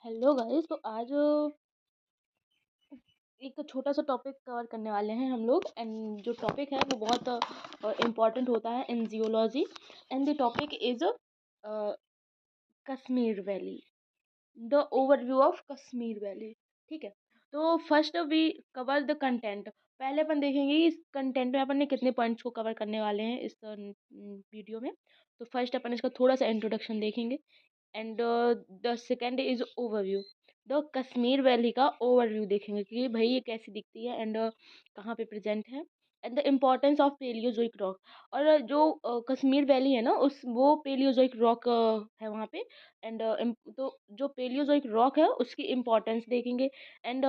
Hello guys. तो आज एक छोटा सा टॉपिक कवर करने वाले हैं हम लोग। एंड जो टॉपिक है वो बहुत इम्पोर्टेंट होता है in geology. And the topic is Kashmir valley, the overview of Kashmir valley. ठीक है। तो first we cover the content. पहले अपन देखेंगे इस कंटेंट में अपन ने कितने पॉइंट्स को कवर करने वाले हैं इस वीडियो में। तो फर्स्ट अपन इसका थोड़ा सा इंट्रोडक्शन देखेंगे। And the second is overview. The Kashmir valley का ओवरव्यू देखेंगे कि भाई ये कैसी दिखती है एंड कहाँ पे प्रेजेंट है। And the importance of Palaeozoic rock. और जो कश्मीर वैली है ना उस वो पेलियोजोइक रॉक है वहाँ पे। एंड तो जो पेलियोजोइक रॉक है उसकी इम्पोर्टेंस देखेंगे। एंड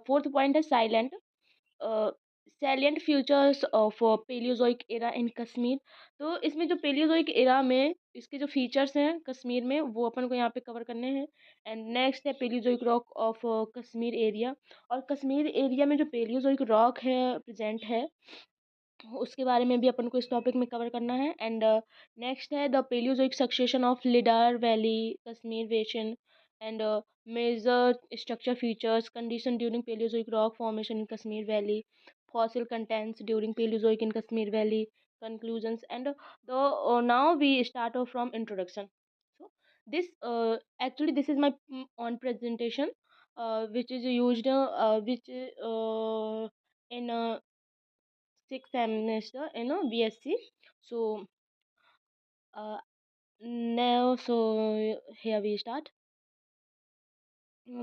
फोर्थ पॉइंट है silent salient features of Palaeozoic era in Kashmir. तो इसमें जो पेलियोजोइक एरा में इसके जो फीचर्स हैं कश्मीर में वो अपन को यहाँ पे कवर करने हैं। एंड नेक्स्ट है Palaeozoic rock of Kashmir area. और कश्मीर एरिया में जो पेलियोजोइक रॉक है प्रेजेंट है उसके बारे में भी अपन को इस टॉपिक में कवर करना है। एंड नेक्स्ट है the Palaeozoic succession of Lidder valley Kashmir basin. And major structure features condition during Palaeozoic rock formation in Kashmir valley, fossil contents during Paleozoic in Kashmir Valley, conclusions, and now we start off from introduction. So this actually this is my on presentation, which is used which in sixth semester in BSc. So uh, now here we start.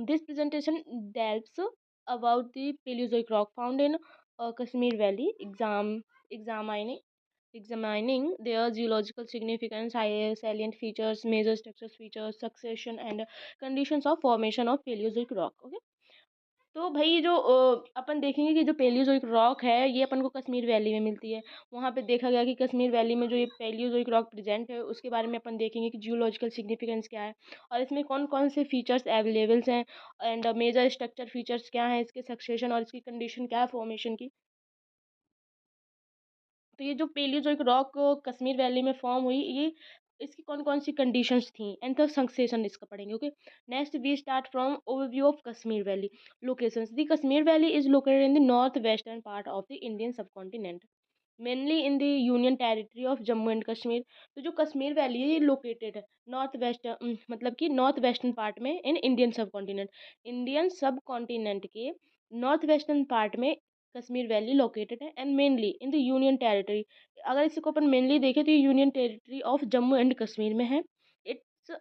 This presentation delves about the Paleozoic rock found in Kashmir Valley, examining examining their geological significance, salient features, major structural features, succession, and conditions of formation of Paleozoic rock. Okay. तो भाई ये जो अपन देखेंगे कि जो Palaeozoic rock है ये अपन को कश्मीर वैली में मिलती है। वहाँ पे देखा गया कि कश्मीर वैली में जो ये पेलियोजोइक रॉक प्रेजेंट है उसके बारे में अपन देखेंगे कि जियोलॉजिकल सिग्निफिकेंस क्या है और इसमें कौन कौन से फीचर्स अवेलेबल्स हैं। एंड मेजर स्ट्रक्चर फीचर्स क्या हैं, इसके सक्सेशन और इसकी कंडीशन क्या है फॉर्मेशन की। तो ये जो पेलियोजोइक रॉक कश्मीर वैली में फॉर्म हुई ये इसकी कौन कौन सी कंडीशंस थी एंड द सक्सेशन इसका पढ़ेंगे। Okay. Next we start from overview of Kashmir valley locations. The Kashmir valley is located in the north western part of the Indian subcontinent, mainly in the union territory of Jammu and Kashmir. तो जो Kashmir valley है ये located है north west मतलब कि north western part में in Indian subcontinent. Indian subcontinent के north western part में कश्मीर वैली लोकेटेड है and mainly in the union territory. अगर इसको अपन मेनली देखें तो ये union territory of Jammu and Kashmir में है। It's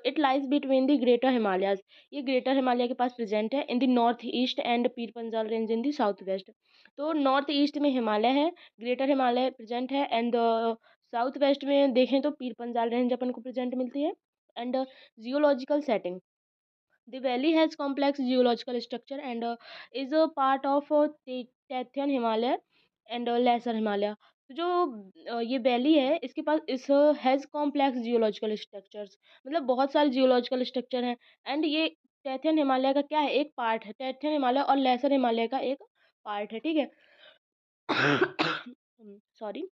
it lies between the greater Himalayas. ये ग्रेटर हिमालय के पास प्रेजेंट है in the north east and Pir Panjal range in the south west. तो नॉर्थ ईस्ट में हिमालय है, ग्रेटर हिमालय प्रेजेंट है। एंड साउथ वेस्ट में देखें तो पीर पंजाल रेंज अपन को प्रेजेंट मिलती है। And geological setting, the valley has complex geological structure and is a part of Tethyan Himalaya and Lesser Himalaya. तो जो ये वैली है इसके पास इस हैज़ कॉम्प्लेक्स जियोलॉजिकल स्ट्रक्चर्स, मतलब बहुत सारे जियोलॉजिकल स्ट्रक्चर हैं। एंड ये टैथियन हिमालय का क्या है, एक पार्ट है। टैथियन हिमालय और लेसर हिमालय का एक पार्ट है। ठीक है। Sorry.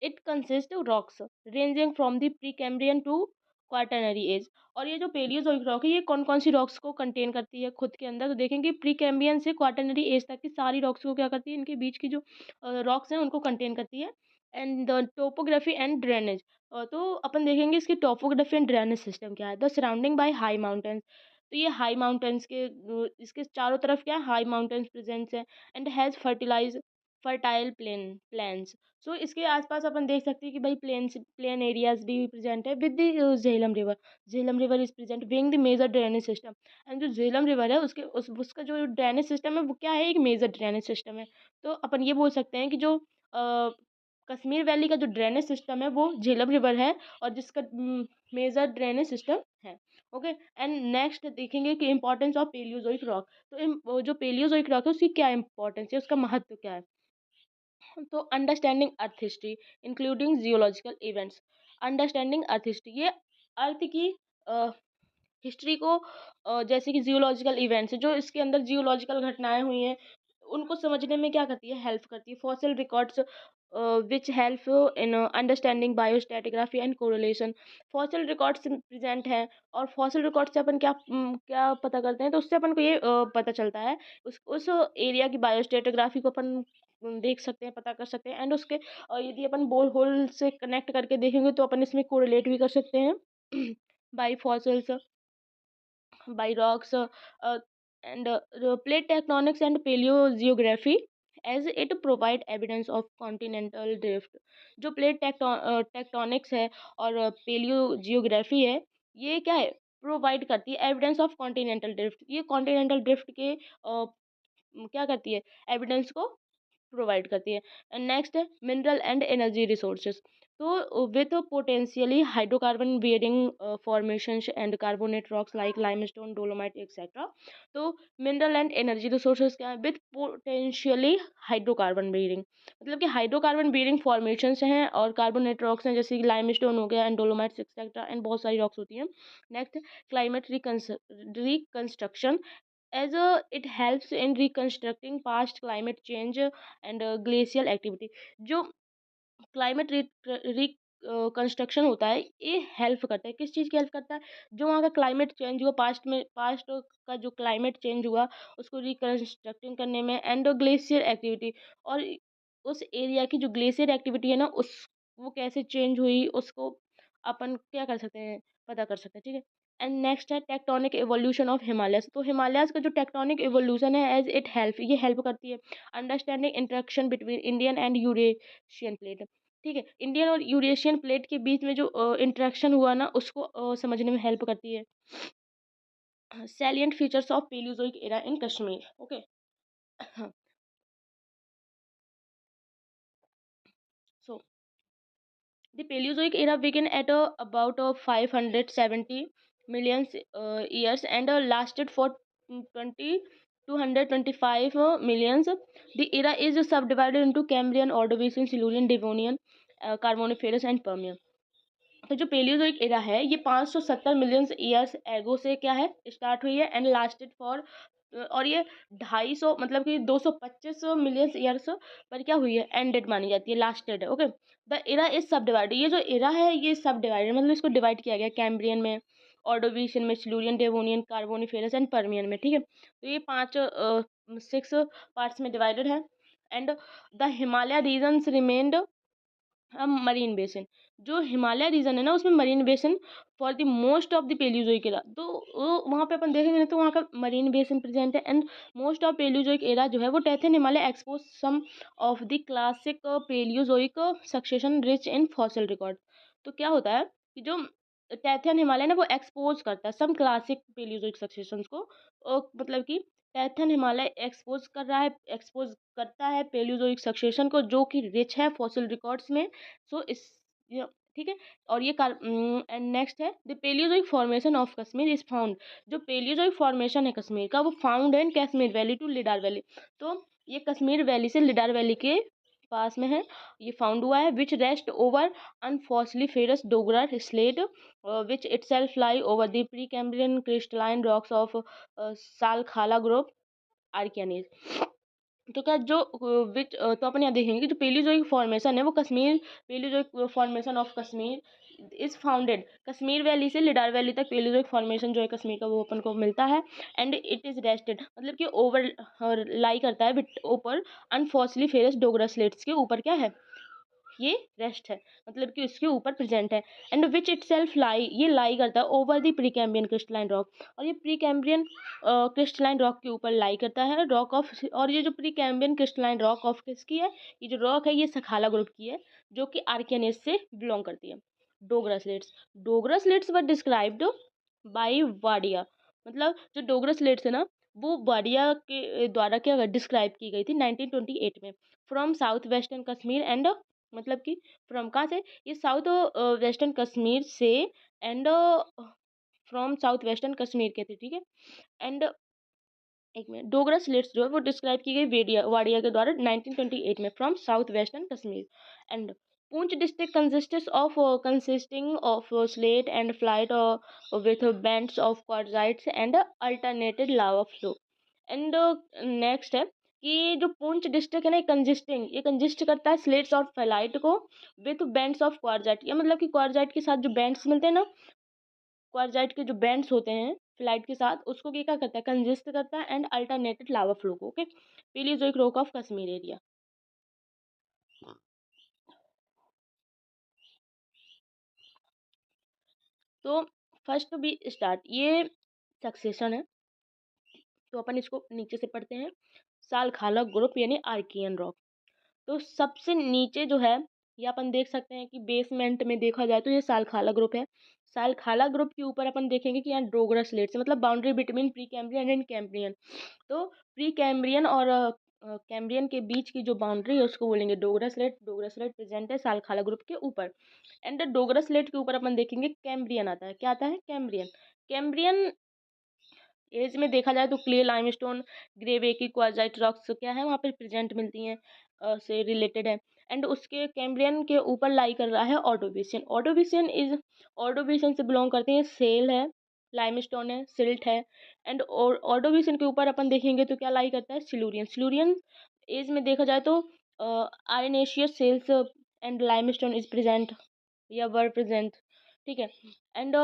It consist rocks ranging from the Precambrian to quaternary age. और ये जो पेलियोजोइक रॉक है ये कौन कौन सी रॉक्स को कंटेन करती है खुद के अंदर, तो देखेंगे प्री कैम्ब्रियन से क्वाटरनरी एज तक की सारी रॉक्स को क्या करती है, इनके बीच की जो रॉक्स हैं उनको कंटेन करती है। And the topography and drainage. तो अपन देखेंगे इसकी टोपोग्राफी एंड ड्रेनेज सिस्टम क्या है। The surrounding by high mountains. तो ये हाई माउंटेन्स के इसके चारों तरफ क्या है, हाई माउंटेन्स प्रेजेंस है। And has fertile plains. So इसके आसपास अपन देख सकते हैं कि भाई प्लेन एरियाज भी प्रेजेंट है with the Jhelum river. Jhelum river is present being the major drainage system. And जो झेलम रिवर है उसका जो ड्रेनेज सिस्टम है वो क्या है, एक मेजर ड्रेनेज सिस्टम है। तो अपन ये बोल सकते हैं कि जो कश्मीर वैली का जो ड्रेनेज सिस्टम है वो झेलम रिवर है और जिसका मेजर ड्रेनेज सिस्टम है। ओके। एंड नेक्स्ट देखेंगे कि इंपॉर्टेंस ऑफ पेलियोजोइक रॉक। तो वो जो पेलियोजोइक रॉक है उसकी क्या इंपॉर्टेंस है, उसका महत्व क्या है। तो understanding earth history including geological events. Understanding earth history ये अर्थ की हिस्ट्री को जैसे कि जियोलॉजिकल इवेंट्स जो इसके अंदर जियोलॉजिकल घटनाएं हुई हैं उनको समझने में क्या करती है, हेल्प करती है। Fossil records which help in understanding biostratigraphy and correlation. Fossil records present है, और फॉसिल रिकॉर्ड से अपन क्या पता करते हैं, तो उससे अपन को ये पता चलता है, उस एरिया की बायोस्ट्रेटोग्राफी को अपन देख सकते हैं, पता कर सकते हैं, एंड उसके यदि अपन बोर होल से कनेक्ट करके देखेंगे तो अपन इसमें कोरिलेट भी कर सकते हैं by fossils, by rocks, and plate tectonics and paleogeography, as it provide evidence of continental drift. जो प्लेट टेक्टोनिक्स है और पेलियोजियोग्राफी है, ये क्या है, प्रोवाइड करती है एविडेंस ऑफ कॉन्टिनेंटल ड्रिफ्ट। ये कॉन्टिनेंटल ड्रिफ्ट के क्या करती है, एविडेंस को प्रोवाइड करती है। एंड नेक्स्ट है मिनरल एंड एनर्जी रिसोर्सेज। तो with potentially hydrocarbon bearing formations and carbonate rocks like limestone, dolomite etcetera. तो मिनरल एंड एनर्जी रिसोर्सेज क्या है, विथ पोटेंशियली हाइड्रोकार्बन बियरिंग, मतलब कि हाइड्रोकार्बन बियरिंग फॉर्मेशंस हैं और कार्बोनेट रॉक्स हैं, जैसे कि लाइमस्टोन हो गया एंड डोलोमाइट्स एक्सेट्रा, एंड बहुत सारी रॉक्स होती हैं। Next climate reconstruction, as it helps in reconstructing past climate change and glacial activity। जो क्लाइमेट रिकंस्ट्रक्शन होता है, ये हेल्प करता है, किस चीज़ की हेल्प करता है, जो वहाँ का क्लाइमेट चेंज हुआ पास्ट में, पास्ट का जो क्लाइमेट चेंज हुआ उसको रिकंस्ट्रक्टिंग करने में, एंड ग्लेशियर एक्टिविटी, और उस एरिया की जो ग्लेशियर एक्टिविटी है ना, उस वो कैसे चेंज हुई उसको अपन क्या कर सकते हैं, पता कर सकते हैं, ठीक है। एंड नेक्स्ट है टेक्टोनिक एवोल्यूशन ऑफ हिमालयस। तो हिमालयस का जो टेक्टोनिक एवोल्यूशन है, एज इट हेल्प, ये हेल्प करती है understanding interaction between Indian and Eurasian plate. ठीक है, इंडियन और यूरेशियन प्लेट के बीच में जो इंटरेक्शन हुआ ना, उसको समझने में हेल्प करती है। Salient features of Palaeozoic era in Kashmir. Okay, so the Paleozoic era began at about 570 million years and lasted for 20 225 millions. The era is subdivided into Cambrian, Ordovician, Silurian, Devonian, Carboniferous and Permian। तो जो Palaeozoic era है ये 570 million years ago से क्या है, start हुई है, and lasted for, और ये 250 मतलब कि 225 मिलियन ईयर्स पर क्या हुई है, एंडेड मानी जाती है, लास्टेड है। ओके, द एरा इज सब डिवाइडेड, ये जो एरा है ये सब डिवाइडेड, मतलब इसको डिवाइड किया गया कैम्ब्रियन में, ऑर्डोविशियन में, Silurian, Devonian, Carboniferous and Permian में। ठीक है, तो ये 6 पार्ट्स में डिवाइडेड है। And the Himalaya regions remained marine basin. जो हिमालय रीजन है ना, उसमें marine basin for the most of the paleozoic era, तो वहाँ पे अपन देखेंगे ना तो वहाँ का मरीन बेसिन प्रेजेंट है। And most of Palaeozoic era जो है वो Tethyan Himalaya expose some of the classic paleozoic succession rich in fossil record. तो क्या होता है कि जो टेथन हिमालय ना वो एक्सपोज करता है सम क्लासिक पेलियोजोइक सक्सेशंस को, मतलब कि टैथन हिमालय एक्सपोज करता है पेलियोजोइक सक्सेशन को, जो कि रिच है फॉसिल रिकॉर्ड्स में। सो इस ठीक है, और ये एंड नेक्स्ट है the paleozoic formation of Kashmir is found. जो पेलियोजोइक फॉर्मेशन है कश्मीर का वो फाउंड है in Kashmir valley to Lidar valley. तो ये कश्मीर वैली से लिडार वैली के पास में है, ये फाउंड हुआ है, which rest over unfossiliferous Dogra slate, which itself lie over the Precambrian crystalline rocks of Salkhala group Archaeans. तो क्या जो विच तो अपन यहाँ देखेंगे कि जो पेलियोजोइक फॉर्मेशन है वो Kashmir, Palaeozoic formation of Kashmir is founded Kashmir valley से लिडार वैली तक, पेलियोजोइक फॉर्मेशन जो है कश्मीर का वो अपन को मिलता है। एंड इट इज रेस्टेड, मतलब कि ओवर लाई करता है ऊपर अनफॉसिलिफेरस डोगरा स्लेट्स के ऊपर क्या है, ये रेस्ट है, मतलब कि उसके ऊपर प्रेजेंट है। एंड विच इट सेल्फ लाई, ये लाई करता है ओवर द प्रीकैम्बियन क्रिस्टलाइन रॉक, और ये प्रीकैम्बियन क्रिस्टलाइन रॉक के ऊपर लाई करता है, रॉक ऑफ। और ये जो प्रीकैम्बियन क्रिस्टलाइन रॉक ऑफ किसकी है, ये जो रॉक है ये सखाला ग्रुप की है, जो कि आर्कियनेस से बिलोंग करती है। डोगरा स्लेट्स वर डिस्क्राइब्ड बाय वाडिया, मतलब जो डोगरा स्लेट्स है ना वो वाडिया के द्वारा क्या डिस्क्राइब की गई थी 1928 में, from south western Kashmir and, मतलब कि फ्रॉम कहाँ से, ये साउथ वेस्टर्न कश्मीर से, and from south western Kashmir के थे। ठीक है, एंड एक मिनट, डोगरा स्लेट्स जो है वो डिस्क्राइब की गई वाडिया के द्वारा 1928 में, from south western Kashmir. And Poonch district consisting of slate and phyllite with bands of quartzites and alternated lava flow. And next है कि जो पुंछ डिस्ट्रिक्ट है ना, ये कंजिस्ट करता है स्लेट्स और फेलाइट को विथ बैंड्स ऑफ क्वार्जाइट। ये मतलब कि क्वार्जाइट के साथ जो बैंड्स मिलते हैं ना, क्वार्जाइट के जो बैंड्स होते हैं फ्लाइट के साथ, उसको ये क्या करता है, कंजिस्ट करता है एंड अल्टरनेटेड लावा फ्लो को। Okay, paleozoic rock of Kashmir area. तो फर्स्ट बी स्टार्ट, ये सक्सेशन है, तो अपन इसको नीचे से पढ़ते हैं। साल खाला ग्रुप यानी आर्कियन रॉक। तो सबसे नीचे जो है, ये अपन देख सकते हैं कि बेसमेंट में देखा जाए तो ये सालखाला ग्रुप है। सालखाला ग्रुप के ऊपर अपन देखेंगे कि यहाँ डोगरा स्लेट्स, मतलब boundary between pre Cambrian and Cambrian. तो प्री कैम्ब्रियन और कैम्ब्रियन के बीच की जो बाउंड्री है उसको बोलेंगे Dogra slate. Dogra slate present है सालखाला ग्रुप के ऊपर। एंड डोगरा स्लेट के ऊपर अपन देखेंगे कैम्ब्रियन आता है। क्या आता है? कैम्ब्रियन। कैम्ब्रियन एज में देखा जाए तो क्ले लाइमस्टोन, ग्रेवे की क्वार्जाइट रॉक्स क्या है वहाँ पे प्रेजेंट मिलती हैं, से रिलेटेड है। एंड उसके कैम्ब्रियन के ऊपर लाई कर रहा है ऑर्डोविशियन। ऑर्डोविशियन से बिलोंग करते हैं, सेल है, लाइमस्टोन है, सिल्ट है। एंड ऑर्डोविशियन के ऊपर अपन देखेंगे तो क्या लाई करता है, सिलूरियन। सिलूरियन एज में देखा जाए तो arenaceous shales and limestone is present या वर प्रेजेंट। ठीक है। एंड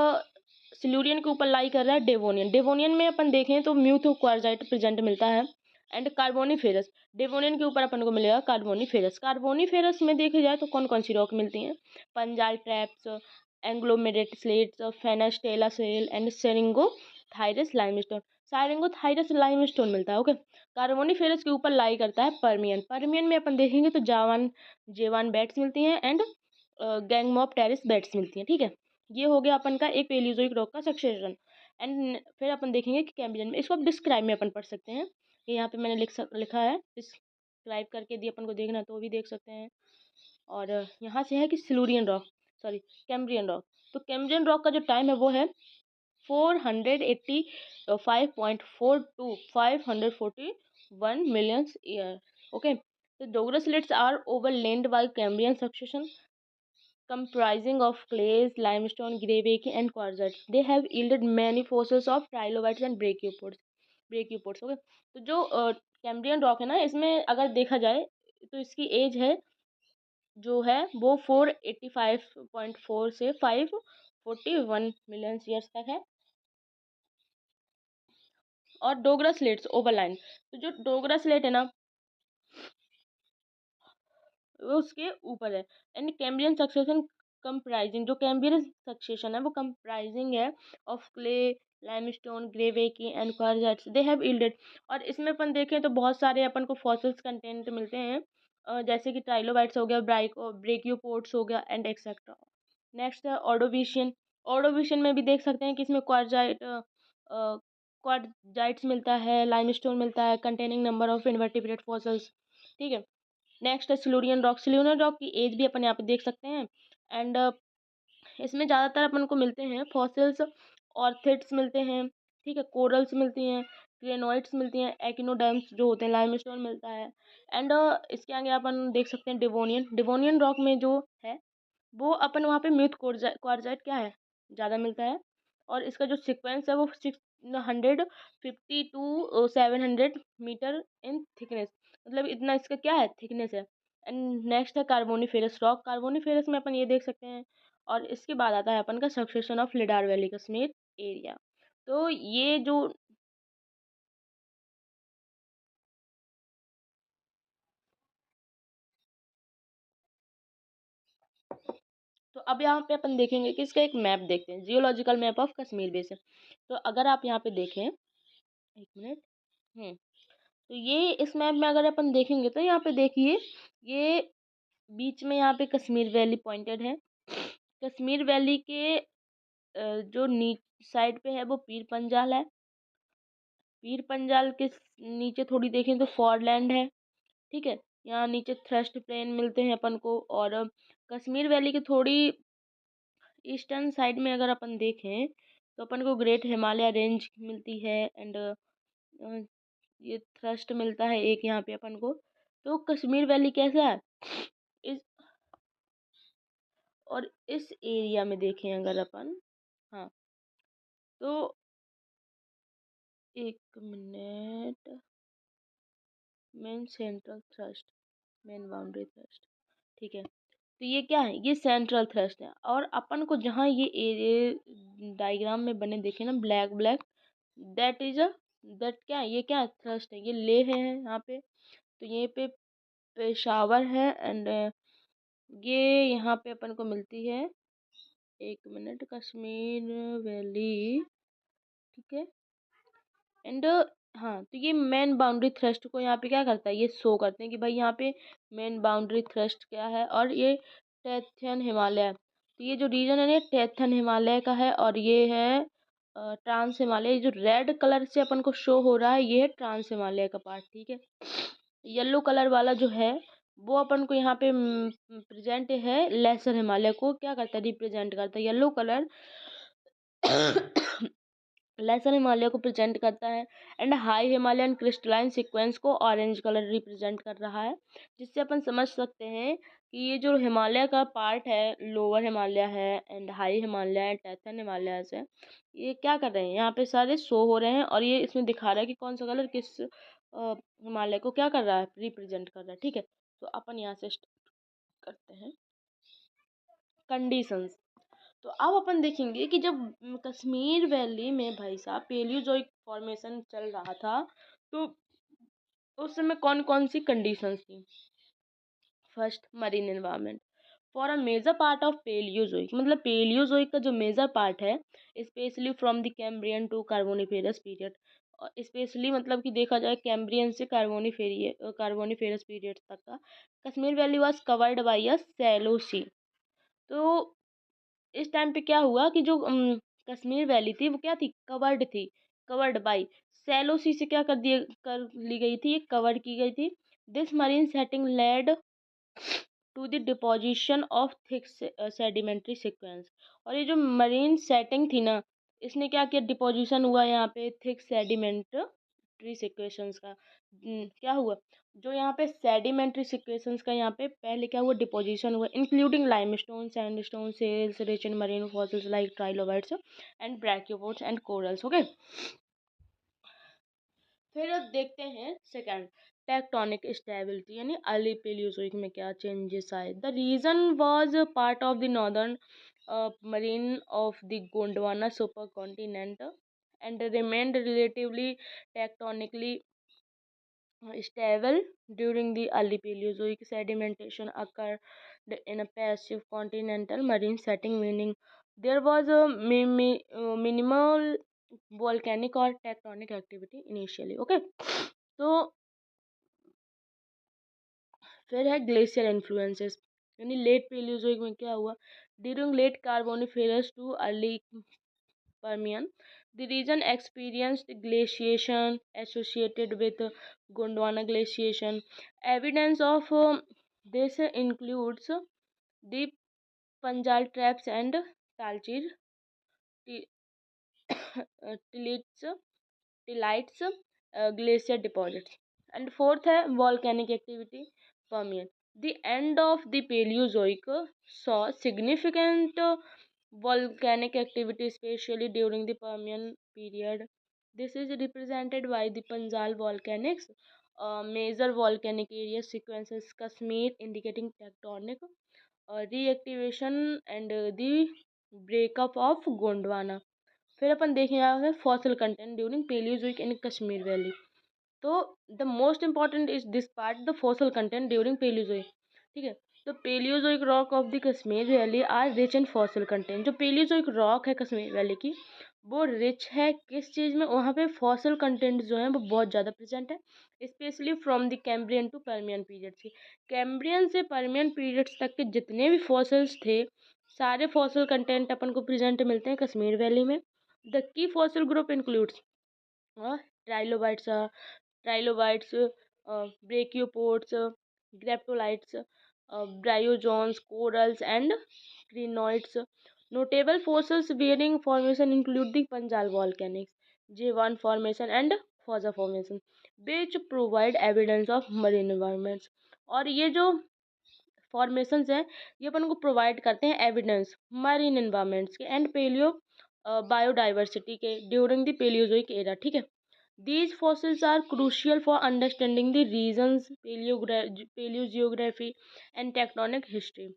सिल्यूरियन के ऊपर लाई कर रहा है डेवोनियन। डेवोनियन में अपन देखें तो म्यूथ क्वार्जाइट प्रेजेंट मिलता है। एंड कार्बोनीफेरस, डेवोनियन के ऊपर अपन को मिलेगा कार्बोनीफेरस। कार्बोनीफेरस में देखा जाए तो कौन कौन सी रॉक मिलती हैं, Panjal traps, agglomerate slates, fenestella shale and syringothyris limestone. Syringothyris limestone मिलता है। ओके। कार्बोनीफेरस के ऊपर लाई करता है पर्मियन। पर्मियन में अपन देखेंगे तो जावान जेवान बेट्स मिलती हैं एंड गैंगमॉप टेरिस बेट्स मिलती हैं। ठीक है। ये हो गया अपन का एक पेलियोजोइक रॉक का सक्सेशन। एंड फिर अपन देखेंगे कि कैम्ब्रियन में, इसको अब डिस्क्राइब में अपन पढ़ सकते हैं। ये यहाँ पे मैंने लिखा है, डिस्क्राइब करके यदि अपन को देखना तो वो भी देख सकते हैं। और यहाँ से है कि Silurian rock, sorry Cambrian rock. तो कैम्ब्रियन रॉक का जो टाइम है वो है 485.4 टू 541 मिलियन ईयर। ओके। तो Dogra slates are overlain by cambrian succession comprising of clays, limestone, grave and quartzites. They have yielded many fossils of trilobites and brachiopods. Brachiopods. Okay. तो जो Cambrian rock है ना, इसमें अगर देखा जाए तो इसकी एज है जो है वो 485.4 से 541 मिलियन ईयर्स तक है। और डोगरा स्लेट्स ओवरलाइन, तो जो डोगरा स्लेट है ना वो उसके ऊपर है। एंड कैम्ब्रियन सक्सेशन कंप्राइजिंग, जो कैम्ब्रियन सक्सेशन है वो कंप्राइजिंग है of clay, limestone, greywacke and quartzites. They have yielded. और इसमें अपन देखें तो बहुत सारे अपन को फॉसिल्स कंटेंट मिलते हैं, जैसे कि ट्राइलोबाइट्स हो गया, ब्रेकियोपोड्स हो गया एंड एक्सेट्रा। नेक्स्ट है ऑर्डोविशियन। ऑर्डोविशियन में भी देख सकते हैं कि इसमें क्वार्जाइट्स मिलता है, लाइमस्टोन मिलता है containing number of invertebrate fossils. ठीक है। नेक्स्ट है सिलूरियन रॉक। सिलूरियन रॉक की एज भी अपन यहाँ पे देख सकते हैं। एंड इसमें ज़्यादातर अपन को मिलते हैं फॉसिल्स, ऑर्थिड्स मिलते हैं, ठीक है, कोरल्स मिलती हैं, क्रेनोइड्स मिलती हैं, एकिनोडर्म्स जो होते हैं, लाइमस्टोन मिलता है। एंड इसके आगे अपन देख सकते हैं डिवोनियन। डिवोनियन रॉक में जो है वो अपन वहाँ पे म्यूथ क्वार्जाइट क्या है, ज़्यादा मिलता है। और इसका जो सीक्वेंस है वो 650 to 700 मीटर इन थिकनेस, मतलब इतना इसका क्या है, थिकनेस है। एंड नेक्स्ट है कार्बोनीफेरस रॉक। कार्बोनीफेरस में अपन ये देख सकते हैं। और इसके बाद आता है अपन का succession of Lidder valley Kashmir area. तो ये जो, तो अब यहाँ पे अपन देखेंगे कि इसका एक मैप देखते हैं, geological map of Kashmir basin. तो अगर आप यहाँ पे देखें, एक मिनट, तो ये इस मैप में अगर अपन देखेंगे तो यहाँ पे देखिए, ये बीच में यहाँ पे कश्मीर वैली पॉइंटेड है। कश्मीर वैली के जो नीच साइड पे है वो पीर पंजाल है। पीर पंजाल के नीचे थोड़ी देखें तो फॉरलैंड है। ठीक है। यहाँ नीचे थ्रस्ट प्लेन मिलते हैं अपन को। और कश्मीर वैली की थोड़ी ईस्टर्न साइड में अगर अपन देखें तो अपन को ग्रेट हिमालय रेंज मिलती है। एंड ये थ्रस्ट मिलता है एक यहाँ पे अपन को। तो कश्मीर वैली कैसा है इस, और इस एरिया में देखें अगर अपन, हाँ, तो एक minute, main central thrust, main boundary thrust, ठीक है। तो ये क्या है, ये सेंट्रल थ्रस्ट है। और अपन को जहाँ ये एरिया डायग्राम में बने देखे ना black black, that is a, that क्या है, ये क्या है, थ्रस्ट है, ये ले है यहाँ पे। तो ये पे पेशावर है एंड ये यहाँ पे अपन को मिलती है, एक मिनट, कश्मीर वैली, ठीक है। एंड हाँ, तो ये मेन बाउंड्री थ्रस्ट को यहाँ पे क्या करता है, ये शो करते हैं कि भाई यहाँ पे मेन बाउंड्री थ्रस्ट क्या है। और ये टैथन हिमालय, तो ये जो रीजन है ये टैथन हिमालय का है। और ये है ट्रांस हिमालय, जो रेड कलर से अपन को शो हो रहा है ये है ट्रांस हिमालय का पार्ट, ठीक है। येलो कलर वाला जो है वो अपन को यहाँ पे प्रेजेंट है, लेसर हिमालय को क्या करता है, रिप्रेजेंट करता है। येलो कलर लेसर हिमालय को प्रेजेंट करता है and high Himalayan crystalline sequence को ऑरेंज कलर रिप्रेजेंट कर रहा है। जिससे अपन समझ सकते हैं कि ये जो हिमालय का पार्ट है, लोअर हिमालय है and high Himalaya and Tethyan Himalaya है, ये क्या कर रहे हैं, यहाँ पे सारे शो हो रहे हैं। और ये इसमें दिखा रहा है कि कौन सा कलर किस हिमालय को क्या कर रहा है, रिप्रेजेंट कर रहा है, ठीक है। तो अपन यहाँ से स्टार्ट करते हैं कंडीशंस। तो अब अपन देखेंगे कि जब कश्मीर वैली में भाई साहब पेलियोजोइक फॉर्मेशन चल रहा था, तो उस समय कौन कौन सी कंडीशंस थी। First, marine environment for a major part of Palaeozoic, मतलब पेलियोजोइक का जो मेजर पार्ट है, specially from the Cambrian to Carboniferous period, specially मतलब कि देखा जाए कैम्ब्रियन से कार्बोनिफेरस पीरियड तक का, Kashmir valley was covered by a shallow sea. तो इस टाइम पे क्या हुआ कि जो कश्मीर वैली थी वो क्या थी, कवर्ड थी, कवर्ड बाई सैलो सी से क्या कर ली गई थी, कवर की गई थी। This marine setting led to the deposition of thick sedimentary sequence. और ये जो मरीन सेटिंग थी ना, इसने क्या किया, डिपोजिशन हुआ यहाँ पे थिक सेडिमेंट्री सिक्वेशंस का। क्या हुआ, जो यहाँ पे सेडिमेंट्री सिक्वेशंस का यहाँ पे पहले क्या हुआ, डिपोजिशन हुआ, including limestone, sandstone, shales rich in marine fossils like trilobites and brachiopods and corals, okay. फिर अब देखते हैं सेकंड, टेक्टोनिक स्टेबिलिटी, यानी अर्ली पेलियोजोइक में क्या चेंजेस आए। The region was part of the northern margin of the Gondwana supercontinent and remained relatively tectonically stable during the early Paleozoic. Sedimentation occurred in a passive continental marine setting, meaning there was a minimal volcanic or tectonic activity initially. Okay, तो फिर है glacier influences, यानी late Palaeozoic में क्या हुआ, during late Carboniferous to early Permian, the region experienced glaciation associated with Gondwana glaciation. Evidence of this includes the Panjal traps and Talchir tillits, tillites glacier deposits. And fourth है volcanic activity, Permian. The end of the Paleozoic saw significant volcanic activity, especially during the Permian period. This is represented by the Panjal volcanics, major volcanic area sequences, Kashmir indicating tectonic reactivation and the breakup of Gondwana. फिर अपन देखेंगे fossil content during Palaeozoic in Kashmir valley. तो the most important is this part, the fossil content during Palaeozoic, ठीक है। तो Palaeozoic rock of the Kashmir valley are rich in fossil content. जो Palaeozoic rock है Kashmir valley की, वो रिच है किस चीज़ में, वहाँ पे फॉसिल कंटेंट जो है वो बहुत ज़्यादा प्रेजेंट है, specially from the Cambrian to Permian period से। कैम्ब्रियन से पर्मियन पीरियड्स तक के जितने भी फॉसिल्स थे, सारे फॉसिल कंटेंट अपन को प्रेजेंट मिलते हैं कश्मीर वैली में। The key fossil group includes trilobites, trilobites, brachiopods, graptolites, bryozoans, corals and crinoids. Notable fossils bearing formation include the Panjal volcanics, J1 formation and Fossa formation, which provide evidence of marine environments. और ये जो formations हैं ये अपन को provide करते हैं evidence marine environments के and paleo biodiversity के ड्यूरिंग द पेलियोजोइक एरा, ठीक है। These fossils are crucial for understanding the region's paleogeography and tectonic history.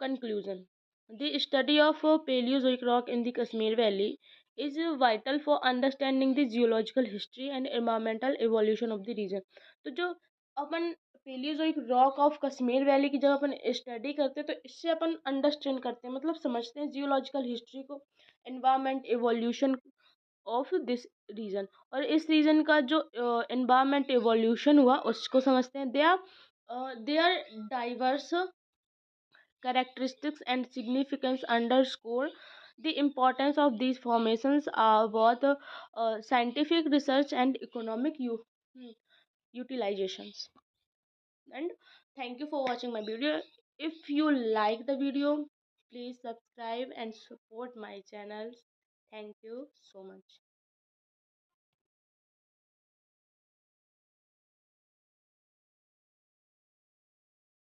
Conclusion: the study of Paleozoic rock in the Kashmir Valley is vital for understanding the geological history and environmental evolution of the region. तो जो अपन paleozoic rock of Kashmir valley की जब अपन study करते हैं तो इससे अपन understand करते हैं, मतलब समझते हैं जियोलॉजिकल हिस्ट्री को, environment evolution of this region, और इस रीजन का जो एनवायरमेंट एवोल्यूशन हुआ उसको समझते हैं. They are diverse characteristics and significance underscore the importance of these formations are both scientific research and economic utilizations. And thank you for watching my video. If you like the video, please subscribe and support my channels. Thank you so much.